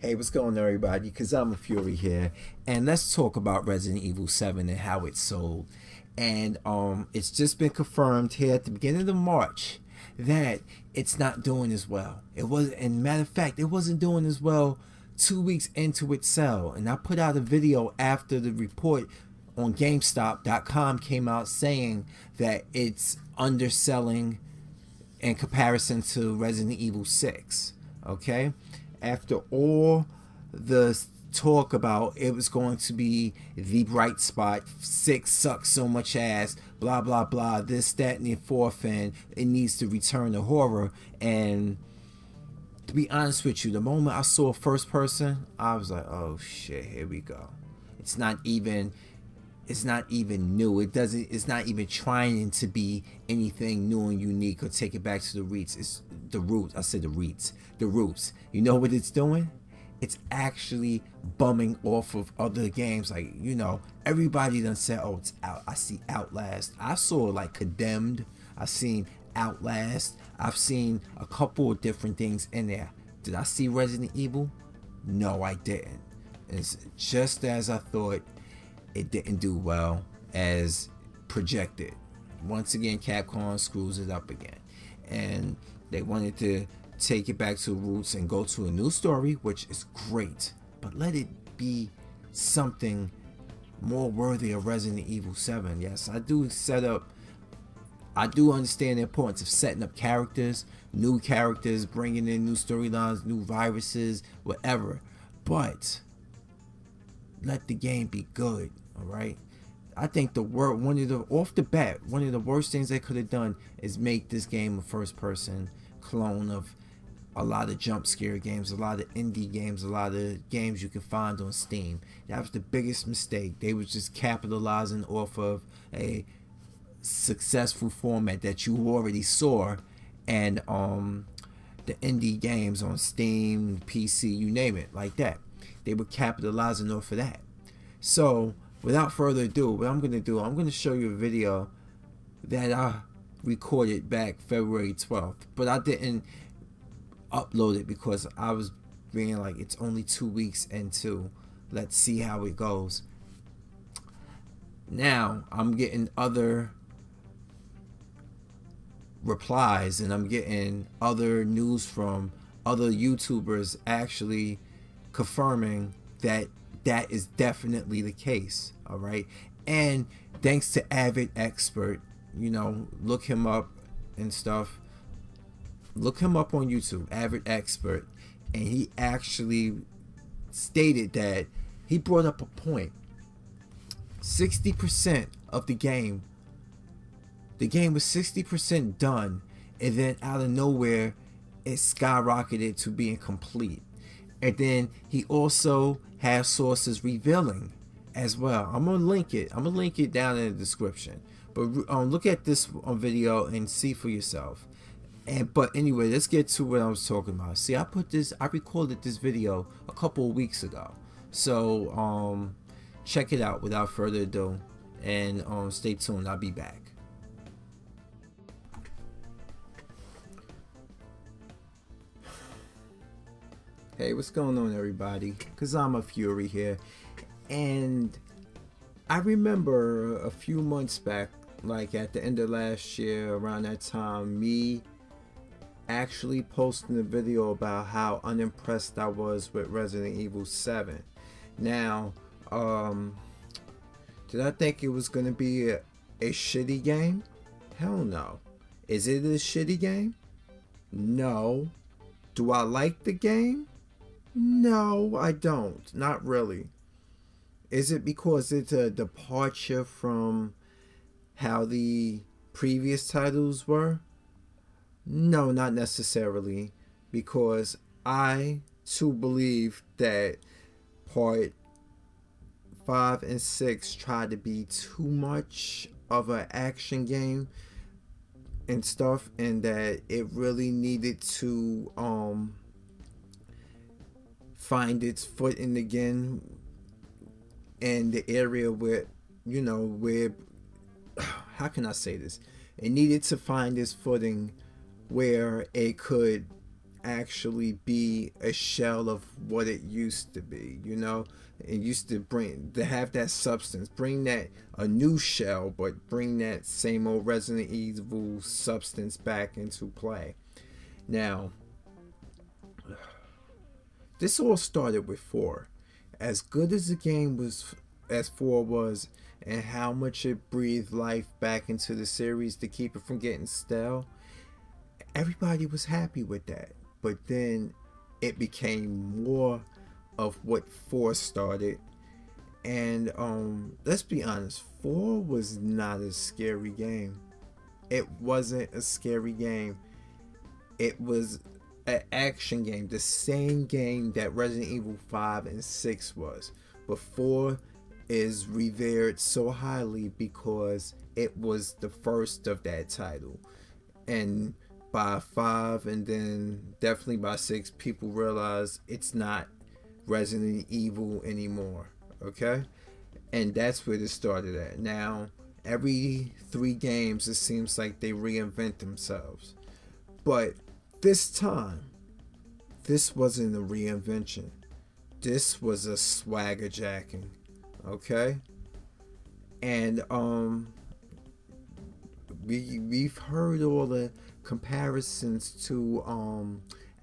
Hey, what's going on, everybody? Because I'm a Fury here, and let's talk about Resident Evil 7 and how it sold. And it's just been confirmed here at the beginning of March that it's not doing as well. It was, and matter of fact, it wasn't doing as well 2 weeks into its sale. And I put out a video after the report on GameStop.com came out saying that it's underselling in comparison to Resident Evil 6. Okay, after all the talk about it was going to be the bright spot, 6 sucks so much ass, blah blah blah, this, that, and the fourth, and it needs to return to horror. And to be honest with you, the moment I saw first person, I was like, oh shit, here we go. It's not even new. It's not even trying to be anything new and unique or take it back to the roots. It's the roots. I said the roots. The roots. You know what it's doing? It's actually bumming off of other games. Like, everybody done said, oh, it's out. I see Outlast. I saw like Condemned. I've seen Outlast. I've seen a couple of different things in there. Did I see Resident Evil? No, I didn't. It's just as I thought. It didn't do well as projected. Once again, Capcom screws it up again. And they wanted to take it back to roots and go to a new story, which is great. But let it be something more worthy of Resident Evil 7. Yes, I do understand the importance of setting up characters, new characters, bringing in new storylines, new viruses, whatever. But let the game be good. All right, I think one of the worst things they could have done is make this game a first-person clone of a lot of jump scare games, a lot of indie games, a lot of games you can find on Steam. That was the biggest mistake. They was just capitalizing off of a successful format that you already saw, and the indie games on Steam, PC, you name it, like that. They were capitalizing off of that. So without further ado, what I'm going to do, I'm going to show you a video that I recorded back February 12th. But I didn't upload it because I was being like, it's only 2 weeks into. Let's see how it goes. Now, I'm getting other replies and I'm getting other news from other YouTubers actually confirming that that is definitely the case. All right, and thanks to Avid Expert, look him up and stuff. Look him up on YouTube, Avid Expert, and he actually stated that he brought up a point. 60% of the game was 60% done, and then out of nowhere it skyrocketed to being complete. And then he also has sources revealing as well. I'm gonna link it down in the description. But look at this video and see for yourself. But anyway, let's get to what I was talking about. See, I recorded this video a couple of weeks ago. So check it out without further ado, and stay tuned. I'll be back. Hey, what's going on, everybody? Because I'm a Fury here. And I remember a few months back, like at the end of last year, around that time, me actually posting a video about how unimpressed I was with Resident Evil 7. Now, did I think it was going to be a shitty game? Hell no. Is it a shitty game? No. Do I like the game? No, I don't. Not really. Is it because it's a departure from how the previous titles were? No, not necessarily. Because I too believe that part 5 and 6 tried to be too much of an action game and stuff, and that it really needed to find its footing again in the area where, how can I say this? It needed to find its footing where it could actually be a shell of what it used to be. It used to have that substance, bring that a new shell, but bring that same old Resident Evil substance back into play. Now, this all started with 4. As good as the game was, as 4 was, and how much it breathed life back into the series to keep it from getting stale, everybody was happy with that. But then it became more of what 4 started. And let's be honest, 4 was not a scary game. It wasn't a scary game. It was an action game, the same game that Resident Evil 5 and 6 was. But 4 is revered so highly because it was the first of that title. And by 5 and then definitely by 6, people realize it's not Resident Evil anymore. Okay? And that's where it started at. Now, every 3 games, it seems like they reinvent themselves. But this time, this wasn't a reinvention. This was a swagger jacking. Okay? And we've heard all the comparisons to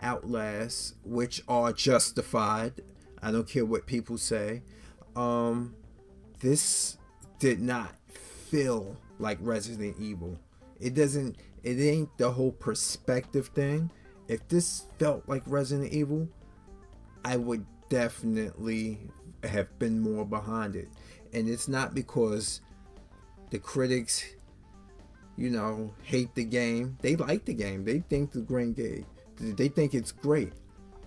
Outlast, which are justified. I don't care what people say. This did not feel like Resident Evil. It ain't the whole perspective thing. If this felt like Resident Evil, I would definitely have been more behind it. And it's not because the critics, hate the game. They like the game. They think they think it's great.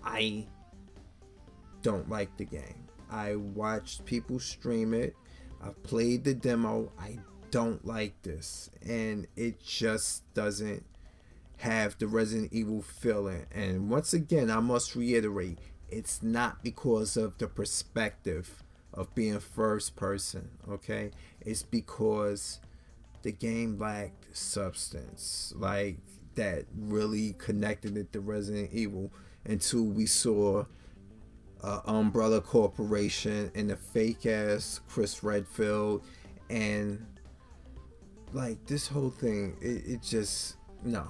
I don't like the game. I watched people stream it. I played the demo. I don't like this, and it just doesn't have the Resident Evil feeling. And once again, I must reiterate, it's not because of the perspective of being first person. Okay, it's because the game lacked substance, like that really connected it to Resident Evil until we saw Umbrella Corporation and the fake ass Chris Redfield, and like this whole thing, it just no,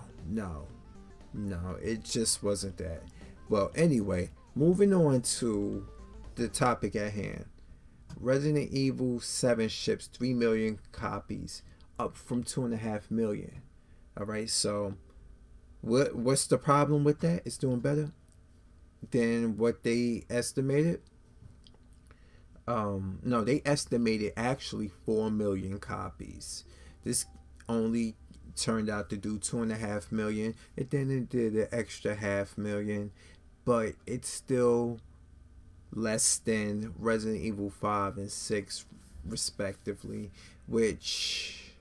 it just wasn't that. Well, anyway, moving on to the topic at hand. Resident Evil 7 ships 3 million copies, up from 2.5 million. Alright, so what's the problem with that? It's doing better than what they estimated. No, they estimated actually 4 million copies. This only turned out to do 2.5 million, and then it did an extra 500,000, but it's still less than Resident Evil 5 and 6 respectively, which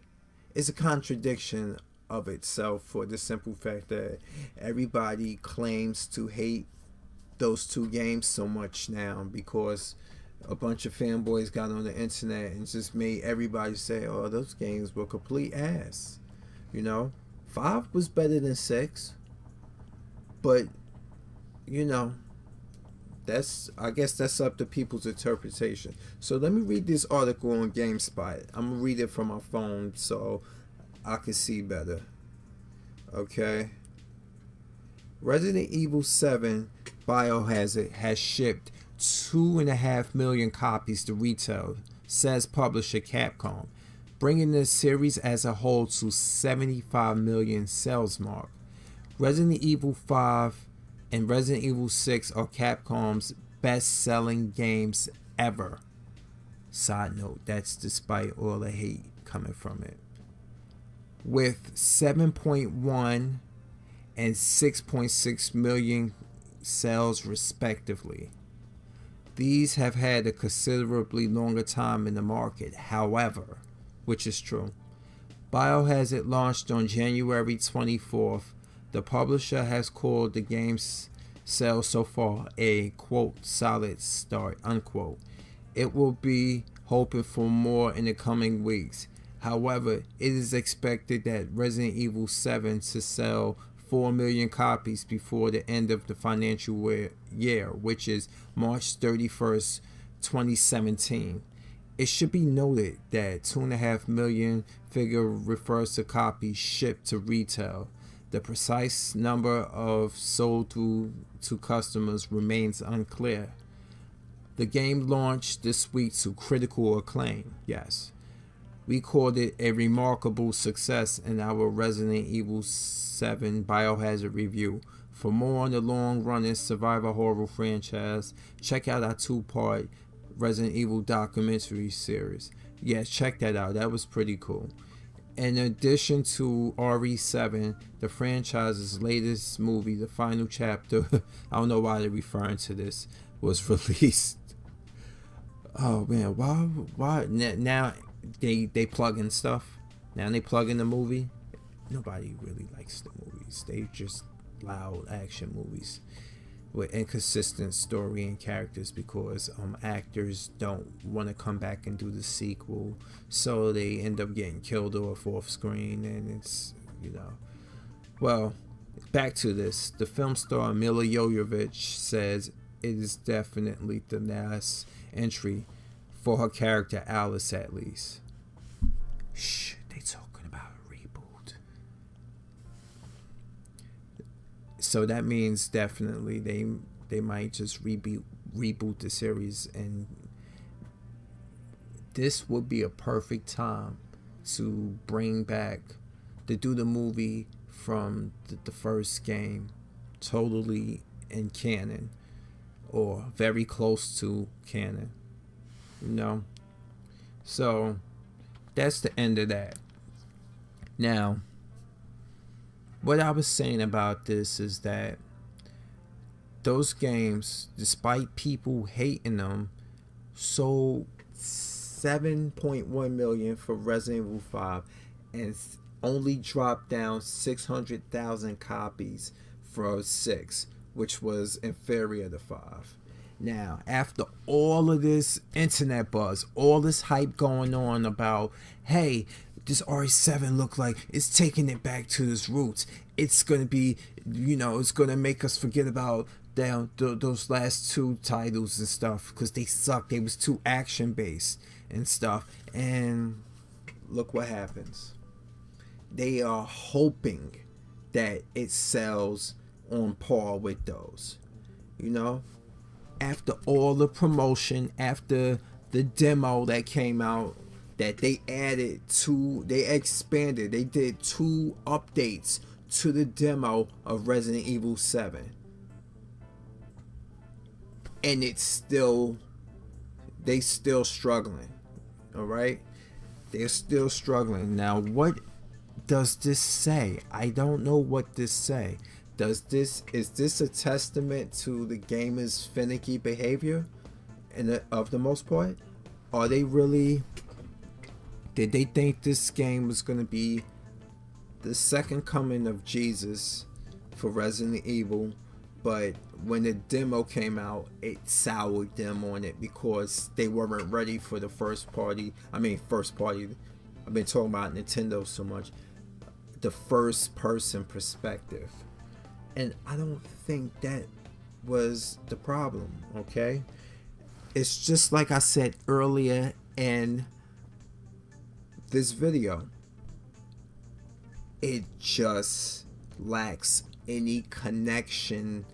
is a contradiction of itself, for the simple fact that everybody claims to hate those 2 games so much now because a bunch of fanboys got on the internet and just made everybody say, oh, those games were complete ass. 5 was better than 6, but I guess that's up to people's interpretation. So let me read this article on GameSpot. I'm gonna read it from my phone so I can see better. Okay. Resident Evil 7 Biohazard has shipped 2.5 million copies to retail, says publisher Capcom, bringing the series as a whole to 75 million sales mark. Resident Evil 5 and Resident Evil 6 are Capcom's best-selling games ever. Side note, that's despite all the hate coming from it. With 7.1 and 6.6 million sales respectively. These have had a considerably longer time in the market, however, which is true. Biohazard launched on January 24th. The publisher has called the game's sales so far a, quote, solid start, unquote. It will be hoping for more in the coming weeks. However, it is expected that Resident Evil 7 to sell 4 million copies before the end of the financial year, which is March 31st, 2017. It should be noted that 2.5 million figure refers to copies shipped to retail. The precise number of sold to customers remains unclear. The game launched this week to critical acclaim, yes. We called it a remarkable success in our Resident Evil 7 Biohazard review. For more on the long-running survival horror franchise, check out our 2-part Resident Evil documentary series. Yeah, check that out. That was pretty cool. In addition to RE7, the franchise's latest movie, the final chapter, I don't know why they're referring to this, was released. Oh man, why now they plug in stuff? Now they plug in the movie. Nobody really likes the movies. They just loud action movies with inconsistent story and characters because actors don't want to come back and do the sequel, so they end up getting killed off screen, and it's, you know. Well, back to this. The film star Mila Jovovich says it is definitely the last entry for her character Alice, at least. Shh, they talking about a reboot. So that means definitely they might just reboot the series, and this would be a perfect time to do the movie from the first game totally in canon, or very close to canon, you know. So that's the end of that. Now, what I was saying about this is that those games, despite people hating them, sold 7.1 million for Resident Evil 5 and only dropped down 600,000 copies for 6, which was inferior to 5. Now, after all of this internet buzz, all this hype going on about, hey, this RE7 look like it's taking it back to its roots. It's going to be, you know, it's going to make us forget about those last 2 titles and stuff because they sucked. They was too action-based and stuff. And look what happens. They are hoping that it sells on par with those, you know. After all the promotion, after the demo that came out, that they expanded, they did 2 updates to the demo of Resident Evil 7. And they still struggling. Alright? They're still struggling. Now, what does this say? I don't know what this say. Is this a testament to the gamer's finicky behavior of the most part? Are they really, did they think this game was going to be the second coming of Jesus for Resident Evil, but when the demo came out, it soured them on it because they weren't ready for the first party, I've been talking about Nintendo so much, the first person perspective. And I don't think that was the problem, okay? It's just like I said earlier in this video. It just lacks any connection,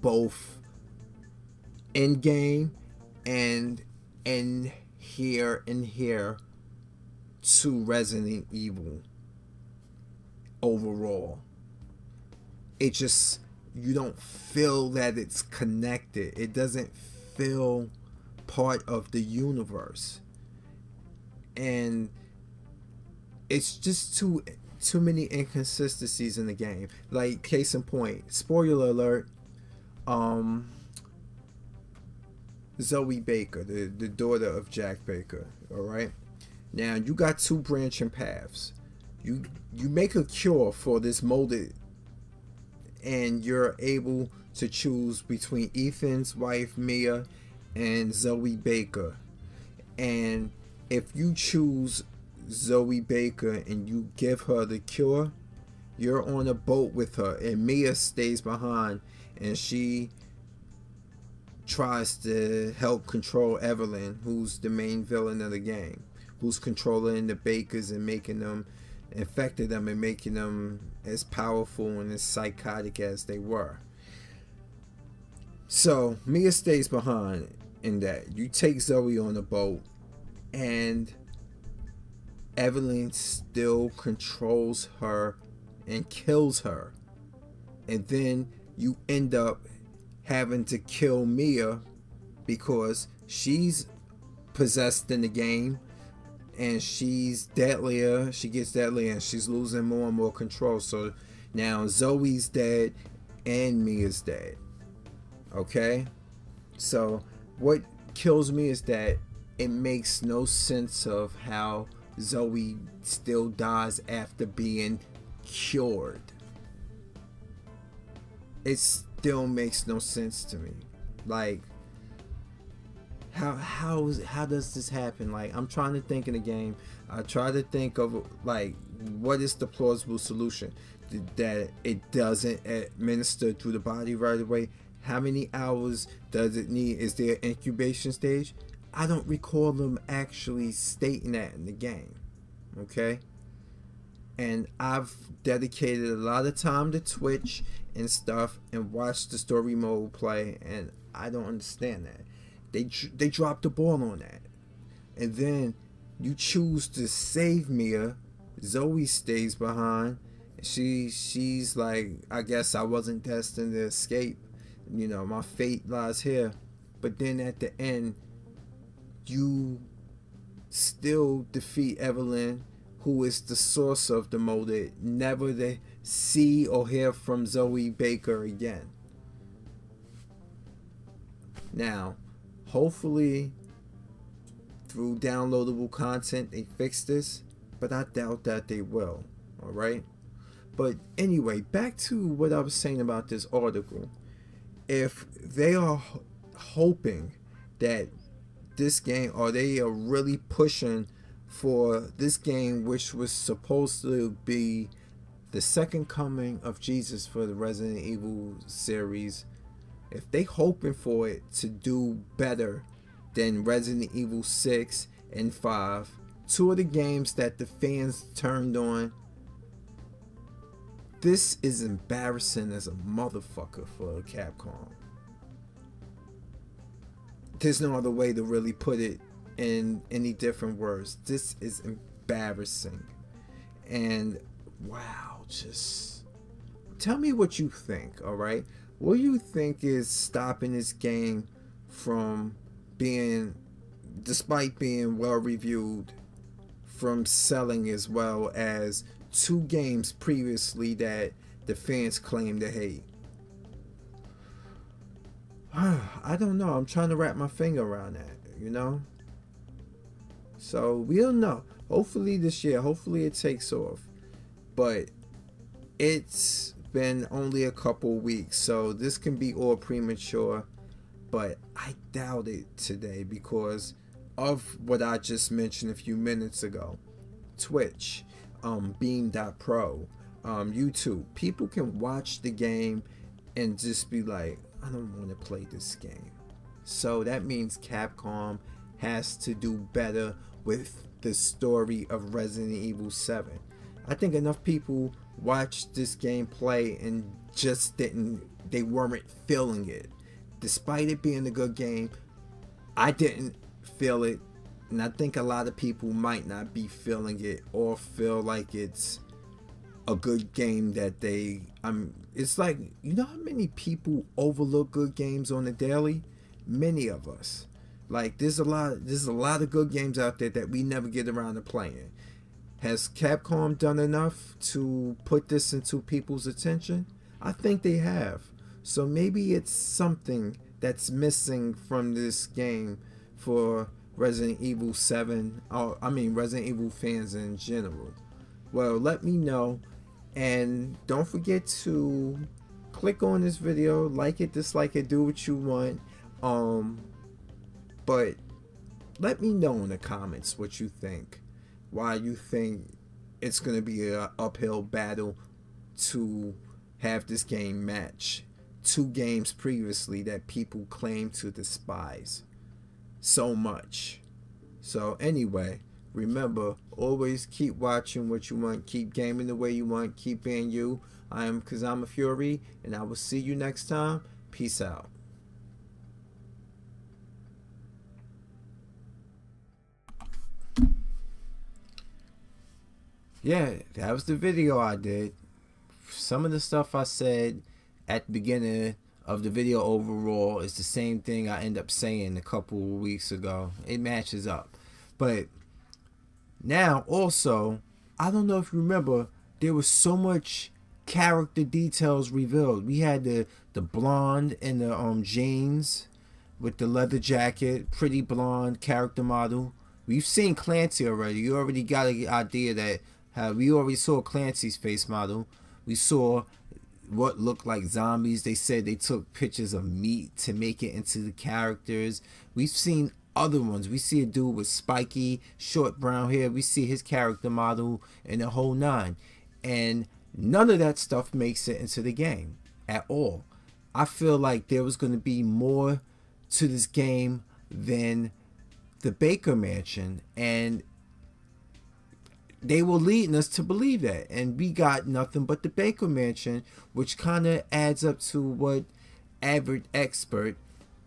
both in game and in here to Resident Evil overall. It just, you don't feel that it's connected. It doesn't feel part of the universe, and it's just too many inconsistencies in the game. Like, case in point, spoiler alert, Zoe Baker, the daughter of Jack Baker, all right? Now, you got 2 branching paths. You make a cure for this molded, and you're able to choose between Ethan's wife Mia and Zoe Baker. And if you choose Zoe Baker and you give her the cure, you're on a boat with her, and Mia stays behind, and she tries to help control Evelyn, who's the main villain of the game, who's controlling the Bakers and making them, infecting them and making them as powerful and as psychotic as they were. So Mia stays behind in that. You take Zoe on the boat, and Evelyn still controls her and kills her. And then you end up having to kill Mia because she's possessed in the game, and she's deadlier. She gets deadlier, and she's losing more and more control. So now Zoe's dead and Mia's dead. Okay? So what kills me is that it makes no sense of how Zoe still dies after being cured. It still makes no sense to me. Like, how does this happen? Like, I'm trying to think in the game. I try to think of, like, what is the plausible solution? That it doesn't administer through the body right away. How many hours does it need? Is there an incubation stage? I don't recall them actually stating that in the game. Okay? And I've dedicated a lot of time to Twitch and stuff and watched the story mode play, and I don't understand that. They dropped the ball on that. And then you choose to save Mia. Zoe stays behind. She's like, I guess I wasn't destined to escape. You know, my fate lies here. But then at the end, you still defeat Evelyn, who is the source of the motive, never to see or hear from Zoe Baker again. Now, hopefully, through downloadable content, they fix this, but I doubt that they will. Alright? But anyway, back to what I was saying about this article. If they are hoping that this game, or they are really pushing for this game, which was supposed to be the second coming of Jesus for the Resident Evil series, if they hoping for it to do better than Resident Evil 6 and 5, two of the games that the fans turned on, this is embarrassing as a motherfucker for Capcom. There's no other way to really put it in any different words. This is embarrassing. And wow, just tell me what you think, alright? What do you think is stopping this game from being, despite being well reviewed, from selling as well as two games previously that the fans claim to hate? I don't know. I'm trying to wrap my finger around that, you know? So we'll know. Hopefully this year, hopefully it takes off. But it's been only a couple weeks, so this can be all premature. But I doubt it today because of what I just mentioned a few minutes ago. Twitch, Beam.pro, YouTube. People can watch the game and just be like, I don't want to play this game. So that means Capcom has to do better with the story of Resident Evil 7. I think enough people watched this game play and just they weren't feeling it. Despite it being a good game, I didn't feel it. And I think a lot of people might not be feeling it or feel like it's a good game that they, it's like, you know how many people overlook good games on the daily? Many of us. Like, there's a lot of good games out there that we never get around to playing. Has Capcom done enough to put this into people's attention? I think they have. So maybe it's something that's missing from this game for Resident Evil 7, Resident Evil fans in general. Well, let me know. And don't forget to click on this video, like it, dislike it, do what you want. But let me know in the comments what you think. Why you think it's going to be an uphill battle to have this game match 2 games previously that people claim to despise so much. So anyway, remember, always keep watching what you want, keep gaming the way you want, keep being you. I am Kazama Fury, and I will see you next time. Peace out. Yeah, that was the video I did. Some of the stuff I said at the beginning of the video overall is the same thing I end up saying a couple of weeks ago. It matches up. But now also, I don't know if you remember, there was so much character details revealed. We had the blonde in the jeans with the leather jacket, pretty blonde character model. We've seen Clancy already. You already got an idea that we already saw Clancy's face model. We saw what looked like zombies. They said they took pictures of meat to make it into the characters. We've seen other ones. We see a dude with spiky, short brown hair. We see his character model and the whole nine. And none of that stuff makes it into the game at all. I feel like there was going to be more to this game than the Baker Mansion, and they were leading us to believe that, and we got nothing but the Baker Mansion, which kind of adds up to what average expert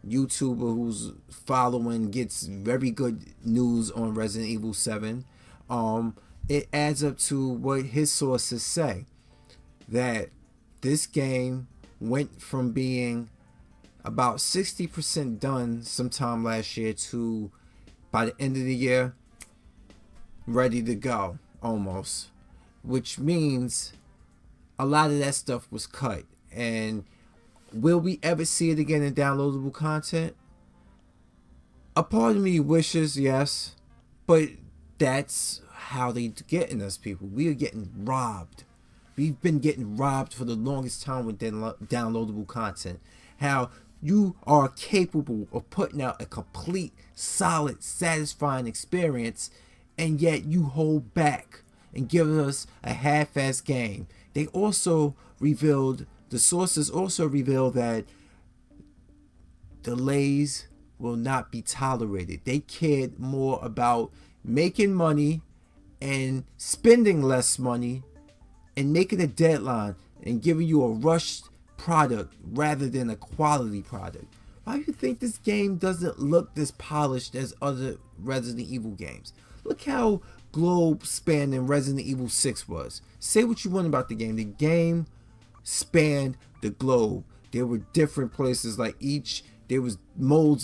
YouTuber who's following gets very good news on Resident Evil 7. It adds up to what his sources say, that this game went from being about 60% done sometime last year to, by the end of the year, ready to go almost, which means a lot of that stuff was cut. And will we ever see it again in downloadable content? A part of me wishes yes, but that's how they getting us, people. We are getting robbed. We've been getting robbed for the longest time with downloadable content. How you are capable of putting out a complete, solid, satisfying experience, and yet you hold back and give us a half-assed game. They also revealed, the sources also revealed that delays will not be tolerated. They cared more about making money and spending less money and making a deadline and giving you a rushed product rather than a quality product. Why do you think this game doesn't look this polished as other Resident Evil games? Look how globe spanning Resident Evil 6 was. Say what you want about the game. The game spanned the globe. There were different places, like there was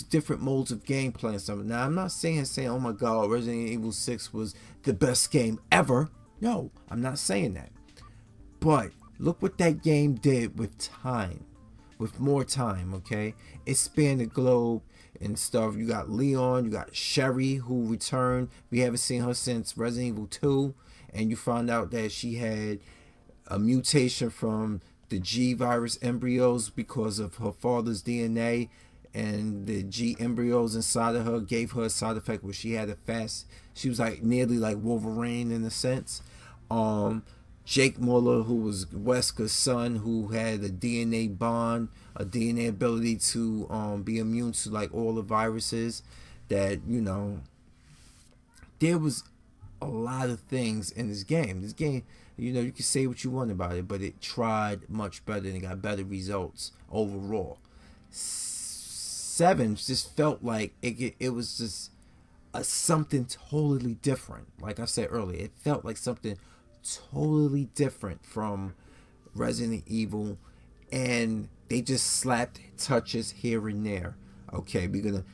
different modes of gameplay and stuff. Now I'm not saying oh my god, Resident Evil 6 was the best game ever. No, I'm not saying that. But look what that game did with time, with more time, okay? It spanned the globe and stuff. You got Leon, you got Sherry, who returned. We haven't seen her since Resident Evil 2, and you found out that she had a mutation from the G virus embryos because of her father's DNA, and the G embryos inside of her gave her a side effect where she had she was like nearly like Wolverine in a sense. Jake Muller, who was Wesker's son, who had a DNA bond, a DNA ability to be immune to like all the viruses. That, you know, there was a lot of things in this game. This game, you know, you can say what you want about it, but it tried much better and got better results overall. 7 just felt like it was just something totally different. Like I said earlier, it felt like something totally different from Resident Evil, and they just slapped touches here and there. Okay, we're gonna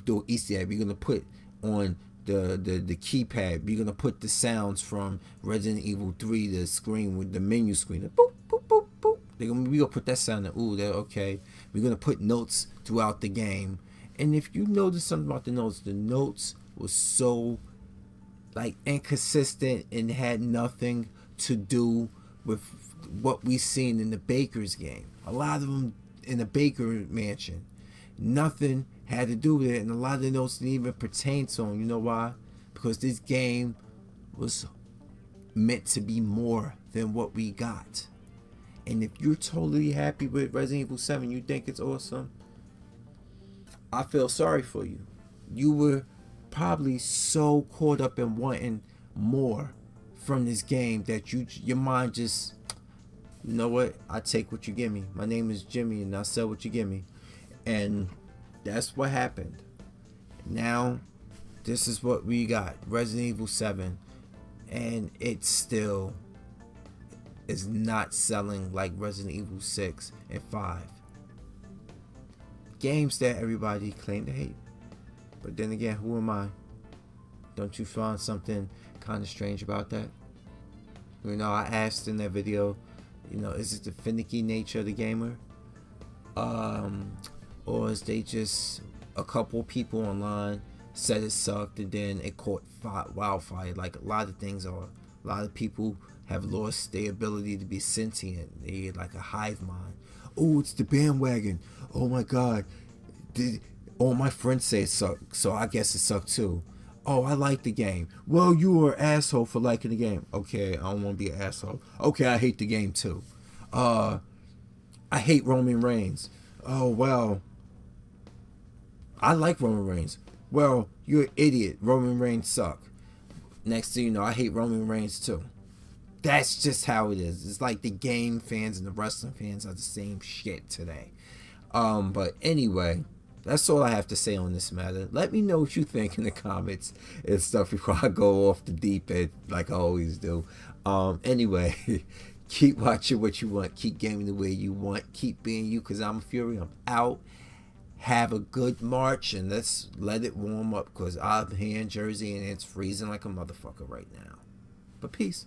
do an Easter egg. We're gonna put on the keypad. We're gonna put the sounds from Resident Evil 3, the screen with the menu screen, the boop boop boop boop. We're gonna put that sound in. Ooh, that okay. We're gonna put notes throughout the game, and if you notice something about the notes was so like inconsistent and had nothing to do with what we seen in the Baker's game. A lot of them in the Baker Mansion, nothing had to do with it, and a lot of the notes didn't even pertain to them. You know why? Because this game was meant to be more than what we got. And if you're totally happy with Resident Evil 7, you think it's awesome, I feel sorry for you. You were probably so caught up in wanting more from this game that your mind just, you know what, I take what you give me. My name is Jimmy and I sell what you give me. And that's what happened. Now this is what we got, Resident Evil 7, and it still is not selling like Resident Evil 6 and 5. Games that everybody claimed to hate. But then again, who am I? Don't you find something kind of strange about that? You know, I asked in that video, you know, is it the finicky nature of the gamer? Or is they just a couple people online said it sucked and then it caught wildfire like a lot of things are. A lot of people have lost their ability to be sentient. They're like a hive mind. Oh, it's the bandwagon. Oh my god. All my friends say it sucked, so I guess it sucked too. Oh, I like the game. Well, you were an asshole for liking the game. Okay, I don't want to be an asshole. Okay, I hate the game too. I hate Roman Reigns. Oh, well, I like Roman Reigns. Well, you're an idiot. Roman Reigns suck. Next thing you know, I hate Roman Reigns too. That's just how it is. It's like the game fans and the wrestling fans are the same shit today. But anyway, that's all I have to say on this matter. Let me know what you think in the comments and stuff before I go off the deep end like I always do. Anyway, keep watching what you want. Keep gaming the way you want. Keep being you, because I'm Fury. I'm out. Have a good March, and let's let it warm up, because I'm here in Jersey and it's freezing like a motherfucker right now. But peace.